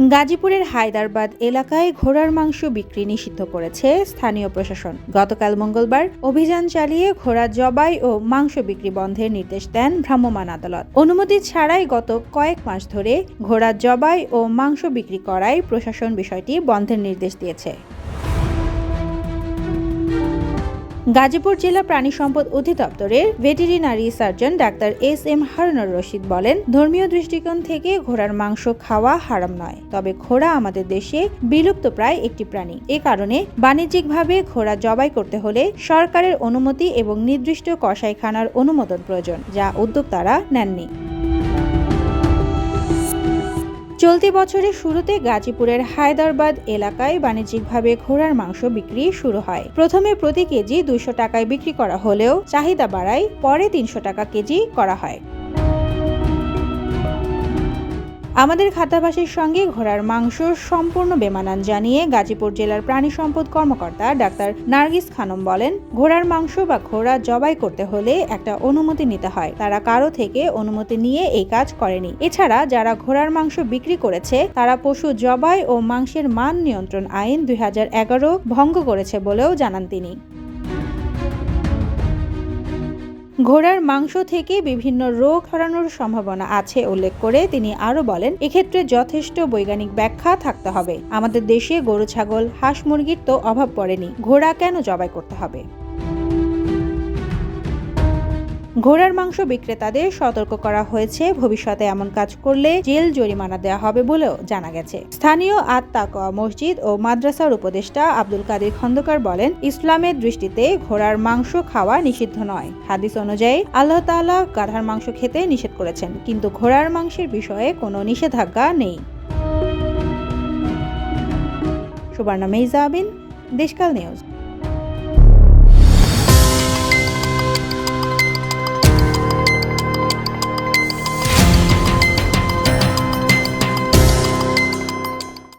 গাজীপুরের হায়দারবাদ এলাকায় ঘোড়ার মাংস বিক্রি নিষিদ্ধ করেছে স্থানীয় প্রশাসন। গতকাল মঙ্গলবার অভিযান চালিয়ে ঘোড়া জবাই ও মাংস বিক্রি বন্ধের নির্দেশ দেন ভ্রাম্যমাণ আদালত। অনুমতি ছাড়াই গত কয়েক মাস ধরে ঘোড়া জবাই ও মাংস বিক্রি করায় প্রশাসন বিষয়টি বন্ধের নির্দেশ দিয়েছে। গাজীপুর জেলা প্রাণী সম্পদ অধিদপ্তরের veterinary surgeon doctor SM. Harunur Rashid বলেন, ধর্মীয় দৃষ্টিকোণ থেকে ঘোড়ার মাংস খাওয়া হারাম নয়, তবে ঘোড়া আমাদের দেশে বিলুপ্তপ্রায় একটি প্রাণী। এ কারণে বাণিজ্যিকভাবে ঘোড়া জবাই করতে হলে সরকারের অনুমতি এবং নির্দিষ্ট কসাইখানার অনুমোদন প্রয়োজন, যা উদ্যোক্তারা নেননি। চলতি বছরের শুরুতে গাজীপুরের হায়দারবাদ এলাকায় বাণিজ্যিকভাবে ঘোড়ার মাংস বিক্রি শুরু হয়। প্রথমে প্রতি কেজি 200 টাকায় বিক্রি করা হলেও চাহিদা বাড়ায় পরে 300 টাকা কেজি করা হয়। আমাদের খাদ্যাভ্যাসের সঙ্গে ঘোড়ার মাংস সম্পূর্ণ বেমানান জানিয়ে গাজীপুর জেলার প্রাণী সম্পদ কর্মকর্তা ডাক্তার নার্গিস খানম বলেন, ঘোড়ার মাংস বা ঘোড়া জবাই করতে হলে একটা অনুমতি নিতে হয়। তারা কারো থেকে অনুমতি নিয়ে এই কাজ করেনি। এছাড়া যারা ঘোড়ার মাংস বিক্রি করেছে তারা পশু জবাই ও মাংসের মান নিয়ন্ত্রণ আইন 2011 ভঙ্গ করেছে বলেও জানান তিনি। ঘোড়ার মাংস থেকে বিভিন্ন রোগ ছড়ানোর সম্ভাবনা আছে উল্লেখ করে তিনি আরও বলেন, এক্ষেত্রে যথেষ্ট বৈজ্ঞানিক ব্যাখ্যা থাকতে হবে। আমাদের দেশে গরু, ছাগল, হাঁস, মুরগির তো অভাব পড়েনি, ঘোড়া কেন জবাই করতে হবে? ঘোড়ার মাংস বিক্রেতাদের সতর্ক করা হয়েছে, ভবিষ্যতে এমন কাজ করলে জেল জরিমানা দেওয়া হবে বলেও জানা গেছে। স্থানীয় আত-তাকওয়া মসজিদ ও মাদ্রাসার উপদেষ্টা আব্দুল কাদির খন্দকার বলেন, ইসলামের দৃষ্টিতে ঘোড়ার মাংস খাওয়া নিষিদ্ধ নয়। হাদিস অনুযায়ী আল্লাহ তাআলা গাধার মাংস খেতে নিষেধ করেছেন, কিন্তু ঘোড়ার মাংসের বিষয়ে কোনো নিষেধাজ্ঞা নেই। সুবর্ণা মেইজা আবিন, দেশকাল নিউজ।